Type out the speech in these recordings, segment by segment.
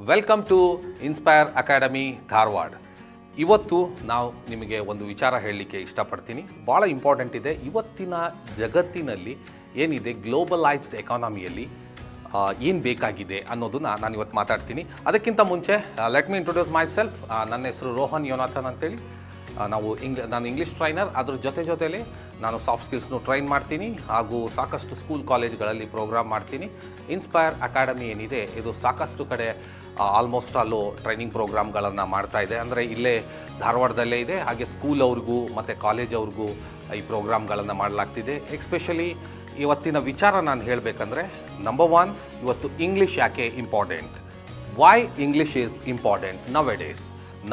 Welcome to Inspire Academy Dharwad. ಇವತ್ತು ನಾವು ನಿಮಗೆ ಒಂದು ವಿಚಾರ ಹೇಳಲಿಕ್ಕೆ ಇಷ್ಟಪಡ್ತೀನಿ. ಭಾಳ ಇಂಪಾರ್ಟೆಂಟ್ ಇದೆ. ಇವತ್ತಿನ ಜಗತ್ತಿನಲ್ಲಿ ಏನಿದೆ, ಗ್ಲೋಬಲೈಸ್ಡ್ ಎಕಾನಮಿಯಲ್ಲಿ ಏನು ಬೇಕಾಗಿದೆ ಅನ್ನೋದನ್ನು ನಾನು ಇವತ್ತು ಮಾತಾಡ್ತೀನಿ. ಅದಕ್ಕಿಂತ ಮುಂಚೆ let me introduce my self. ನನ್ನ ಹೆಸರು ರೋಹನ್ ಯೋನಾಥನ್ ಅಂತೇಳಿ. ನಾನು ಇಂಗ್ಲೀಷ್ ಟ್ರೈನರ್. ಅದ್ರ ಜೊತೆಲಿ ನಾನು ಸಾಫ್ಟ್ ಸ್ಕಿಲ್ಸ್ನು ಟ್ರೈನ್ ಮಾಡ್ತೀನಿ ಹಾಗೂ ಸಾಕಷ್ಟು ಸ್ಕೂಲ್ ಕಾಲೇಜ್ಗಳಲ್ಲಿ ಪ್ರೋಗ್ರಾಮ್ ಮಾಡ್ತೀನಿ. ಇನ್ಸ್ಪೈರ್ ಅಕಾಡೆಮಿ ಏನಿದೆ ಇದು ಸಾಕಷ್ಟು ಕಡೆ ಆಲ್ಮೋಸ್ಟ್ ಅಲ್ಲೂ ಟ್ರೈನಿಂಗ್ ಪ್ರೋಗ್ರಾಮ್ಗಳನ್ನು ಮಾಡ್ತಾ ಇದೆ. ಅಂದರೆ ಇಲ್ಲೇ ಧಾರವಾಡದಲ್ಲೇ ಇದೆ. ಹಾಗೆ ಸ್ಕೂಲ್ ಅವ್ರಿಗೂ ಮತ್ತು ಕಾಲೇಜ್ ಅವ್ರಿಗೂ ಈ ಪ್ರೋಗ್ರಾಮ್ಗಳನ್ನು ಮಾಡಲಾಗ್ತಿದೆ. ಎಸ್ಪೆಷಲಿ ಇವತ್ತಿನ ವಿಚಾರ ನಾನು ಹೇಳಬೇಕಂದ್ರೆ, ನಂಬರ್ 1, ಇವತ್ತು ಇಂಗ್ಲೀಷ್ ಯಾಕೆ important, why English is important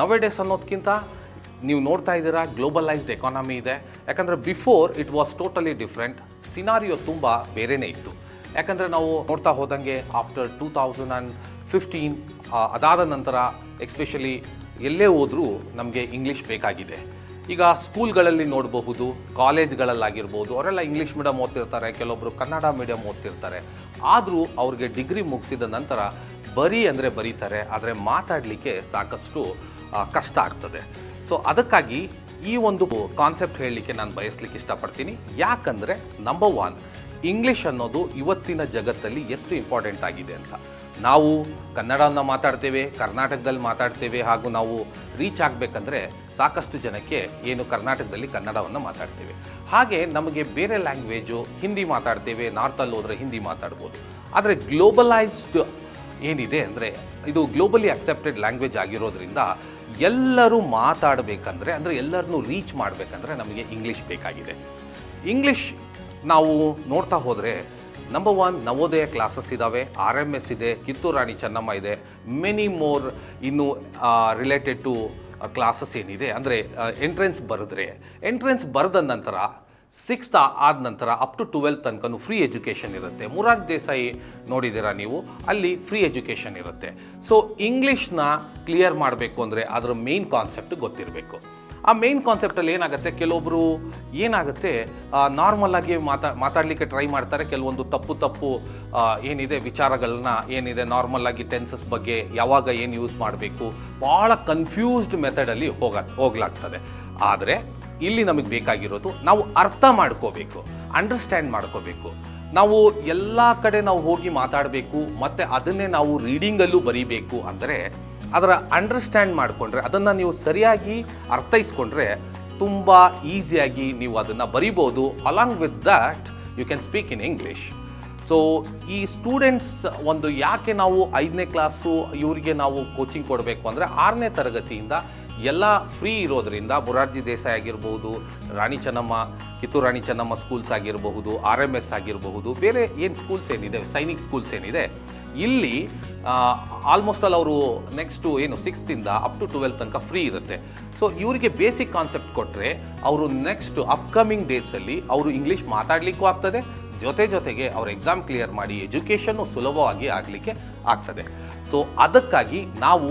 nowadays ಅನ್ನೋದಕ್ಕಿಂತ ನೀವು ನೋಡ್ತಾ ಇದ್ದೀರಾ ಗ್ಲೋಬಲೈಸ್ಡ್ ಎಕಾನಮಿ ಇದೆ. ಯಾಕಂದರೆ before it was totally different. Scenario ತುಂಬ ಬೇರೆಯೇ ಇತ್ತು. ಯಾಕಂದರೆ ನಾವು ನೋಡ್ತಾ ಹೋದಂಗೆ ಆಫ್ಟರ್ 2015 ಅದಾದ ನಂತರ ಎಸ್ಪೆಷಲಿ ಎಲ್ಲೇ ಹೋದರೂ ನಮಗೆ ಇಂಗ್ಲೀಷ್ ಬೇಕಾಗಿದೆ. ಈಗ ಸ್ಕೂಲ್ಗಳಲ್ಲಿ ನೋಡಬಹುದು, ಕಾಲೇಜ್ಗಳಲ್ಲಾಗಿರ್ಬೋದು, ಅವರೆಲ್ಲ ಇಂಗ್ಲೀಷ್ ಮೀಡಿಯಮ್ ಓದ್ತಿರ್ತಾರೆ, ಕೆಲವೊಬ್ಬರು ಕನ್ನಡ ಮೀಡಿಯಮ್ ಓದ್ತಿರ್ತಾರೆ. ಆದರೂ ಅವ್ರಿಗೆ ಡಿಗ್ರಿ ಮುಗಿಸಿದ ನಂತರ ಬರೀತಾರೆ, ಆದರೆ ಮಾತಾಡಲಿಕ್ಕೆ ಸಾಕಷ್ಟು ಕಷ್ಟ ಆಗ್ತದೆ. ಸೊ ಅದಕ್ಕಾಗಿ ಈ ಒಂದು ಕಾನ್ಸೆಪ್ಟ್ ಹೇಳಲಿಕ್ಕೆ ನಾನು ಬಯಸಲಿಕ್ಕೆ ಇಷ್ಟಪಡ್ತೀನಿ. ಯಾಕಂದರೆ ನಂಬರ್ 1, ಇಂಗ್ಲೀಷ್ ಅನ್ನೋದು ಇವತ್ತಿನ ಜಗತ್ತಲ್ಲಿ ಎಷ್ಟು ಇಂಪಾರ್ಟೆಂಟ್ ಆಗಿದೆ ಅಂತ. ನಾವು ಕನ್ನಡವನ್ನು ಮಾತಾಡ್ತೇವೆ, ಕರ್ನಾಟಕದಲ್ಲಿ ಮಾತಾಡ್ತೇವೆ, ಹಾಗೂ ನಾವು ರೀಚ್ ಆಗಬೇಕಂದ್ರೆ ಸಾಕಷ್ಟು ಜನಕ್ಕೆ ಏನು ಕರ್ನಾಟಕದಲ್ಲಿ ಕನ್ನಡವನ್ನು ಮಾತಾಡ್ತೇವೆ. ಹಾಗೆ ನಮಗೆ ಬೇರೆ ಲ್ಯಾಂಗ್ವೇಜು ಹಿಂದಿ ಮಾತಾಡ್ತೇವೆ, ನಾರ್ತಲ್ಲಿ ಹೋದರೆ ಹಿಂದಿ ಮಾತಾಡ್ಬೋದು. ಆದರೆ ಗ್ಲೋಬಲೈಸ್ಡ್ ಏನಿದೆ ಅಂದರೆ ಇದು ಗ್ಲೋಬಲಿ ಅಕ್ಸೆಪ್ಟೆಡ್ ಲ್ಯಾಂಗ್ವೇಜ್ ಆಗಿರೋದ್ರಿಂದ ಎಲ್ಲರೂ ಮಾತಾಡಬೇಕಂದ್ರೆ, ಅಂದರೆ ಎಲ್ಲರನ್ನೂ ರೀಚ್ ಮಾಡಬೇಕಂದ್ರೆ ನಮಗೆ ಇಂಗ್ಲೀಷ್ ಬೇಕಾಗಿದೆ. ಇಂಗ್ಲೀಷ್ ನಾವು ನೋಡ್ತಾ ಹೋದರೆ ನಂಬರ್ 1 ನವೋದಯ ಕ್ಲಾಸಸ್ ಇದ್ದಾವೆ, RMS ಇದೆ, ಕಿತ್ತೂರು ರಾಣಿ ಚೆನ್ನಮ್ಮ ಇದೆ, ಮೆನಿ ಮೋರ್ ಇನ್ನು ರಿಲೇಟೆಡ್ ಟು ಕ್ಲಾಸಸ್ ಏನಿದೆ. ಅಂದರೆ ಎಂಟ್ರೆನ್ಸ್ ಬರೆದ ನಂತರ 6th ಆದ ನಂತರ ಅಪ್ ಟು 12th ತನಕ ಫ್ರೀ ಎಜುಕೇಷನ್ ಇರುತ್ತೆ. ಮೊರಾರ್ಜಿ ದೇಸಾಯಿ ನೋಡಿದ್ದೀರಾ ನೀವು, ಅಲ್ಲಿ ಫ್ರೀ ಎಜುಕೇಷನ್ ಇರುತ್ತೆ. ಸೊ ಇಂಗ್ಲೀಷ್ನ ಕ್ಲಿಯರ್ ಮಾಡಬೇಕು ಅಂದರೆ ಅದರ ಮೇನ್ ಕಾನ್ಸೆಪ್ಟ್ ಗೊತ್ತಿರಬೇಕು. ಆ ಮೇನ್ ಕಾನ್ಸೆಪ್ಟಲ್ಲಿ ಏನಾಗುತ್ತೆ, ಕೆಲವೊಬ್ಬರು ಏನಾಗುತ್ತೆ ನಾರ್ಮಲಾಗಿ ಮಾತಾಡಲಿಕ್ಕೆ ಟ್ರೈ ಮಾಡ್ತಾರೆ. ಕೆಲವೊಂದು ತಪ್ಪು ಏನಿದೆ ವಿಚಾರಗಳನ್ನ ಏನಿದೆ ನಾರ್ಮಲಾಗಿ ಟೆನ್ಸಸ್ ಬಗ್ಗೆ ಯಾವಾಗ ಏನು ಯೂಸ್ ಮಾಡಬೇಕು, ಭಾಳ ಕನ್ಫ್ಯೂಸ್ಡ್ ಮೆಥಡಲ್ಲಿ ಹೋಗ್ಲಾಗ್ತದೆ. ಆದರೆ ಇಲ್ಲಿ ನಮಗೆ ಬೇಕಾಗಿರೋದು ನಾವು ಅರ್ಥ ಮಾಡ್ಕೋಬೇಕು, ಅಂಡರ್ಸ್ಟ್ಯಾಂಡ್ ಮಾಡ್ಕೋಬೇಕು. ನಾವು ಎಲ್ಲ ಕಡೆ ನಾವು ಹೋಗಿ ಮಾತಾಡಬೇಕು ಮತ್ತು ಅದನ್ನೇ ನಾವು ರೀಡಿಂಗಲ್ಲೂ ಬರೀಬೇಕು. ಅಂದರೆ ಅದರ ಅಂಡರ್ಸ್ಟ್ಯಾಂಡ್ ಮಾಡಿಕೊಂಡ್ರೆ, ಅದನ್ನು ನೀವು ಸರಿಯಾಗಿ ಅರ್ಥೈಸ್ಕೊಂಡ್ರೆ ತುಂಬ ಈಸಿಯಾಗಿ ನೀವು ಅದನ್ನು ಬರಿಬೋದು. Along with that you can speak in English. So ಈ ಸ್ಟೂಡೆಂಟ್ಸ್ ಒಂದು ಯಾಕೆ ನಾವು 5ನೇ ಕ್ಲಾಸು ಇವರಿಗೆ ನಾವು ಕೋಚಿಂಗ್ ಕೊಡಬೇಕು ಅಂದರೆ 6ನೇ ತರಗತಿಯಿಂದ ಎಲ್ಲ ಫ್ರೀ ಇರೋದರಿಂದ ಮೊರಾರ್ಜಿ ದೇಸಾಯಿ ಆಗಿರ್ಬೋದು, ಕಿತ್ತೂರು ರಾಣಿ ಚೆನ್ನಮ್ಮ ಸ್ಕೂಲ್ಸ್ ಆಗಿರಬಹುದು, RMS ಆಗಿರಬಹುದು, ಬೇರೆ ಏನು ಸ್ಕೂಲ್ಸ್ ಏನಿದೆ, ಸೈನಿಕ್ ಸ್ಕೂಲ್ಸ್ ಏನಿದೆ, ಇಲ್ಲಿ ಆಲ್ಮೋಸ್ಟ್ ಆಲ್ ಅವರು ನೆಕ್ಸ್ಟು 6th ಇಂದ ಅಪ್ ಟು 12th ತನಕ ಫ್ರೀ ಇರುತ್ತೆ. ಸೊ ಇವರಿಗೆ ಬೇಸಿಕ್ ಕಾನ್ಸೆಪ್ಟ್ ಕೊಟ್ಟರೆ ಅವರು ನೆಕ್ಸ್ಟ್ ಅಪ್ಕಮಿಂಗ್ ಡೇಸಲ್ಲಿ ಅವರು ಇಂಗ್ಲೀಷ್ ಮಾತಾಡಲಿಕ್ಕೂ ಆಗ್ತದೆ, ಜೊತೆಗೆ ಅವ್ರ ಎಕ್ಸಾಮ್ ಕ್ಲಿಯರ್ ಮಾಡಿ ಎಜುಕೇಷನ್ನು ಸುಲಭವಾಗಿ ಆಗಲಿಕ್ಕೆ ಆಗ್ತದೆ. ಸೊ ಅದಕ್ಕಾಗಿ ನಾವು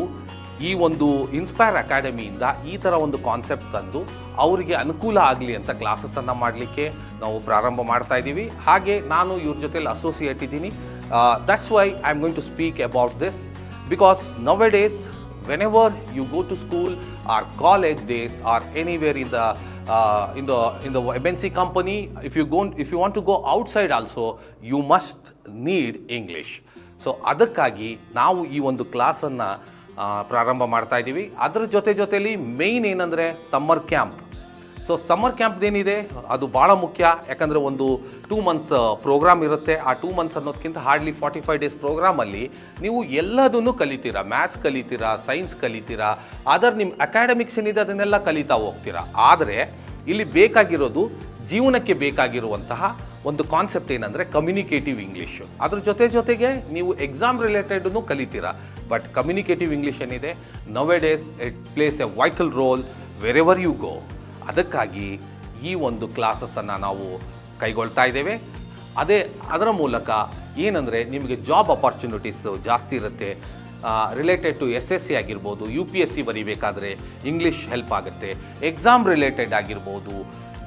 ಈ ಒಂದು ಇನ್ಸ್ಪೈರ್ ಅಕಾಡೆಮಿಯಿಂದ ಈ ಥರ ಒಂದು ಕಾನ್ಸೆಪ್ಟ್ ತಂದು ಅವರಿಗೆ ಅನುಕೂಲ ಆಗಲಿ ಅಂತ ಕ್ಲಾಸಸನ್ನು ಮಾಡಲಿಕ್ಕೆ ನಾವು ಪ್ರಾರಂಭ ಮಾಡ್ತಾ ಇದ್ದೀವಿ. ಹಾಗೆ ನಾನು ಇವ್ರ ಜೊತೆಲಿ ಅಸೋಸಿಯೇಟ್ ಇದ್ದೀನಿ. That's why I'm going to speak about this, because nowadays whenever you go to school or college days or anywhere in the MNC company, if you want to go outside also, you must need English. So ಅದಕ್ಕಾಗಿ ನಾವು ಈ ಒಂದು ಕ್ಲಾಸನ್ನು ಪ್ರಾರಂಭ ಮಾಡ್ತಾ ಇದ್ದೀವಿ. ಅದರ ಜೊತೆಲಿ main ಏನಂದರೆ ಸಮ್ಮರ್ ಕ್ಯಾಂಪ್. ಸೊ ಸಮ್ಮರ್ ಕ್ಯಾಂಪ್ದೇನಿದೆ ಅದು ಭಾಳ ಮುಖ್ಯ. ಯಾಕಂದರೆ ಒಂದು 2 months ಪ್ರೋಗ್ರಾಮ್ ಇರುತ್ತೆ. ಆ 2 months ಅನ್ನೋದಕ್ಕಿಂತ ಹಾರ್ಡ್ಲಿ 45 days ಪ್ರೋಗ್ರಾಮಲ್ಲಿ ನೀವು ಎಲ್ಲದನ್ನು ಕಲಿತೀರಾ. ಮ್ಯಾಥ್ಸ್ ಕಲಿತೀರಾ, ಸೈನ್ಸ್ ಕಲಿತೀರಾ, ಅದರ್ ನಿಮ್ಮ ಅಕಾಡೆಮಿಕ್ಸ್ ಏನಿದೆ ಅದನ್ನೆಲ್ಲ ಕಲಿತಾ ಹೋಗ್ತೀರಾ. ಆದರೆ ಇಲ್ಲಿ ಬೇಕಾಗಿರೋದು ಜೀವನಕ್ಕೆ ಬೇಕಾಗಿರುವಂತಹ ಒಂದು ಕಾನ್ಸೆಪ್ಟ್ ಏನಂದರೆ ಕಮ್ಯುನಿಕೇಟಿವ್ ಇಂಗ್ಲೀಷು. ಅದ್ರ ಜೊತೆಗೆ ನೀವು ಎಕ್ಸಾಮ್ ರಿಲೇಟೆಡನ್ನು ಕಲಿತೀರಾ. ಬಟ್ ಕಮ್ಯುನಿಕೇಟಿವ್ ಇಂಗ್ಲೀಷ್ ಏನಿದೆ nowadays it plays a vital role wherever you go. ಅದಕ್ಕಾಗಿ ಈ ಒಂದು ಕ್ಲಾಸಸ್ಸನ್ನು ನಾವು ಕೈಗೊಳ್ತಾ ಇದ್ದೇವೆ. ಅದರ ಮೂಲಕ ಏನಂದರೆ ನಿಮಗೆ ಜಾಬ್ ಅಪಾರ್ಚುನಿಟೀಸು ಜಾಸ್ತಿ ಇರುತ್ತೆ. ರಿಲೇಟೆಡ್ ಟು SSC ಆಗಿರ್ಬೋದು, UPSC ಬರೀಬೇಕಾದ್ರೆ ಇಂಗ್ಲೀಷ್ ಹೆಲ್ಪ್ ಆಗುತ್ತೆ. ಎಕ್ಸಾಮ್ ರಿಲೇಟೆಡ್ ಆಗಿರ್ಬೋದು,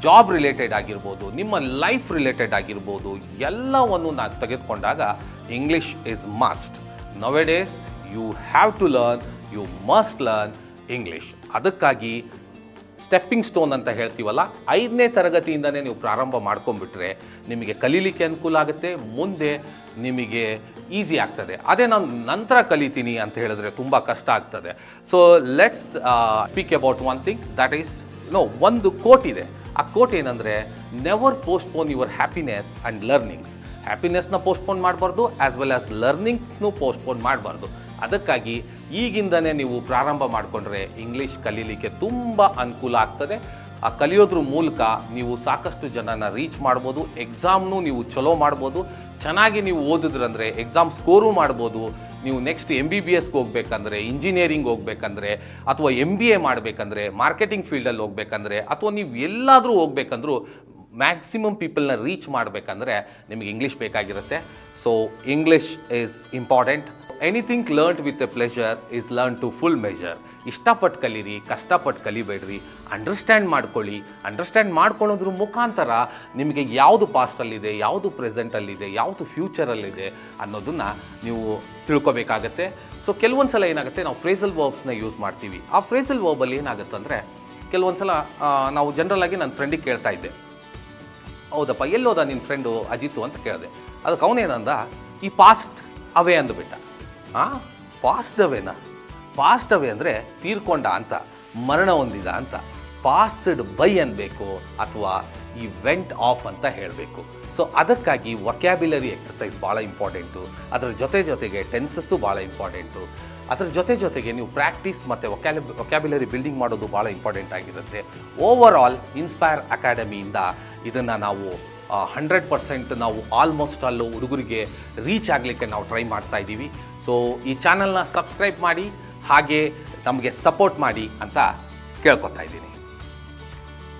ಜಾಬ್ ರಿಲೇಟೆಡ್ ಆಗಿರ್ಬೋದು, ನಿಮ್ಮ ಲೈಫ್ ರಿಲೇಟೆಡ್ ಆಗಿರ್ಬೋದು, ಎಲ್ಲವನ್ನು ನಾನು ತೆಗೆದುಕೊಂಡಾಗ English is must. Nowadays you have to learn, you must learn English. ಅದಕ್ಕಾಗಿ ಸ್ಟೆಪ್ಪಿಂಗ್ ಸ್ಟೋನ್ ಅಂತ ಹೇಳ್ತೀವಲ್ಲ, 5ನೇ ತರಗತಿಯಿಂದನೇ ನೀವು ಪ್ರಾರಂಭ ಮಾಡ್ಕೊಂಡ್ಬಿಟ್ರೆ ನಿಮಗೆ ಕಲೀಲಿಕ್ಕೆ ಅನುಕೂಲ ಆಗುತ್ತೆ, ಮುಂದೆ ನಿಮಗೆ ಈಸಿ ಆಗ್ತದೆ. ಅದೇ ನಾನು ನಂತರ ಕಲಿತೀನಿ ಅಂತ ಹೇಳಿದ್ರೆ ತುಂಬ ಕಷ್ಟ ಆಗ್ತದೆ. So let's speak about one thing, that is ಒಂದು ಕೋಟ್ ಇದೆ. ಆ ಕೋಟ್ ಏನಂದರೆ, never postpone your happiness and learnings. ಹ್ಯಾಪಿನೆಸ್ನ ಪೋಸ್ಟ್ಪೋನ್ ಮಾಡಬಾರ್ದು, ಆ್ಯಸ್ ವೆಲ್ ಆಸ್ ಲರ್ನಿಂಗ್ಸ್ನೂ ಪೋಸ್ಟ್ಪೋನ್ ಮಾಡಬಾರ್ದು. ಅದಕ್ಕಾಗಿ ಈಗಿಂದನೇ ನೀವು ಪ್ರಾರಂಭ ಮಾಡಿಕೊಂಡ್ರೆ ಇಂಗ್ಲೀಷ್ ಕಲೀಲಿಕ್ಕೆ ತುಂಬ ಅನುಕೂಲ ಆಗ್ತದೆ. ಆ ಕಲಿಯೋದ್ರ ಮೂಲಕ ನೀವು ಸಾಕಷ್ಟು ಜನನ ರೀಚ್ ಮಾಡ್ಬೋದು, ಎಕ್ಸಾಮ್ನೂ ನೀವು ಚಲೋ ಮಾಡ್ಬೋದು. ಚೆನ್ನಾಗಿ ನೀವು ಓದಿದ್ರಂದರೆ ಎಕ್ಸಾಮ್ ಸ್ಕೋರು ಮಾಡ್ಬೋದು. ನೀವು ನೆಕ್ಸ್ಟ್ MBBSಗೆ ಹೋಗ್ಬೇಕಂದ್ರೆ, ಇಂಜಿನಿಯರಿಂಗ್ ಹೋಗ್ಬೇಕಂದ್ರೆ, ಅಥವಾ MBA ಮಾಡಬೇಕಂದ್ರೆ, ಮಾರ್ಕೆಟಿಂಗ್ ಫೀಲ್ಡಲ್ಲಿ ಹೋಗ್ಬೇಕಂದ್ರೆ, ಅಥವಾ ನೀವು ಎಲ್ಲಾದರೂ ಹೋಗ್ಬೇಕಂದ್ರೂ ಮ್ಯಾಕ್ಸಿಮಮ್ ಪೀಪಲ್ನ ರೀಚ್ ಮಾಡಬೇಕಂದ್ರೆ ನಿಮಗೆ ಇಂಗ್ಲೀಷ್ ಬೇಕಾಗಿರುತ್ತೆ. So English is important. Anything learned with a pleasure is learn to full measure. ಇಷ್ಟಪಟ್ಟು ಕಲೀರಿ, ಕಷ್ಟಪಟ್ಟು ಕಲಿಬೇಡ್ರಿ. ಅಂಡರ್ಸ್ಟ್ಯಾಂಡ್ ಮಾಡ್ಕೊಳ್ಳಿ. ಅಂಡರ್ಸ್ಟ್ಯಾಂಡ್ ಮಾಡ್ಕೊಳ್ಳೋದ್ರ ಮುಖಾಂತರ ನಿಮಗೆ ಯಾವುದು ಪಾಸ್ಟಲ್ಲಿದೆ, ಯಾವುದು ಪ್ರೆಸೆಂಟಲ್ಲಿದೆ, ಯಾವುದು ಫ್ಯೂಚರಲ್ಲಿದೆ ಅನ್ನೋದನ್ನು ನೀವು ತಿಳ್ಕೊಬೇಕಾಗತ್ತೆ. ಸೊ ಕೆಲವೊಂದು ಸಲ ಏನಾಗುತ್ತೆ, ನಾವು ಫ್ರೇಸಲ್ ವರ್ಬ್ಸ್ನ ಯೂಸ್ ಮಾಡ್ತೀವಿ. ಆ ಫ್ರೇಸಲ್ ವರ್ಬಲ್ಲಿ ಏನಾಗುತ್ತೆ ಅಂದರೆ, ಕೆಲವೊಂದು ಸಲ ನಾವು ಜನರಲಾಗಿ ನನ್ನ ಫ್ರೆಂಡಿಗೆ ಕೇಳ್ತಾ ಇದ್ದೆ, ಹೌದಪ್ಪ ಎಲ್ಲೋದ ನಿನ್ನ ಫ್ರೆಂಡು ಅಜಿತು ಅಂತ ಕೇಳಿದೆ. ಅದಕ್ಕೆ ಅವನೇನಂದ, ಈ ಪಾಸ್ಟ್ ಅವೇ ಅಂದುಬಿಟ್ಟ. ಪಾಸ್ಟ್ ಅವೇನಾ? ಪಾಸ್ಟ್ ಅವೇ ಅಂದರೆ ತೀರ್ಕೊಂಡ ಅಂತ, ಮರಣ ಹೊಂದಿದ ಅಂತ. ಪಾಸ್ಡ್ ಬೈ ಅನ್ಬೇಕು ಅಥವಾ ಈ ವೆಂಟ್ ಆಫ್ ಅಂತ ಹೇಳಬೇಕು. ಸೊ ಅದಕ್ಕಾಗಿ ವೊಕ್ಯಾಬ್ಯುಲರಿ ಎಕ್ಸಸೈಸ್ ಭಾಳ ಇಂಪಾರ್ಟೆಂಟು. ಅದರ ಜೊತೆಗೆ ಟೆನ್ಸಸ್ಸು ಭಾಳ ಇಂಪಾರ್ಟೆಂಟು. ಅದರ ಜೊತೆಗೆ ನೀವು ಪ್ರಾಕ್ಟೀಸ್ ಮತ್ತು ವೊಕ್ಯಾಬ್ಯುಲರಿ ಬಿಲ್ಡಿಂಗ್ ಮಾಡೋದು ಭಾಳ ಇಂಪಾರ್ಟೆಂಟ್ ಆಗಿರುತ್ತೆ. ಓವರ್ ಆಲ್ ಇನ್ಸ್ಪೈರ್ ಅಕಾಡೆಮಿಯಿಂದ ಇದನ್ನು ನಾವು 100% ನಾವು ಆಲ್ಮೋಸ್ಟ್ ಅಲ್ಲೂ ಹುಡುಗರಿಗೆ ರೀಚ್ ಆಗಲಿಕ್ಕೆ ನಾವು ಟ್ರೈ ಮಾಡ್ತಾ ಇದ್ದೀವಿ. ಸೊ ಈ ಚಾನಲ್ನ ಸಬ್ಸ್ಕ್ರೈಬ್ ಮಾಡಿ, ಹಾಗೆ ನಮಗೆ ಸಪೋರ್ಟ್ ಮಾಡಿ ಅಂತ ಕೇಳ್ಕೊತಾ ಇದ್ದೀನಿ.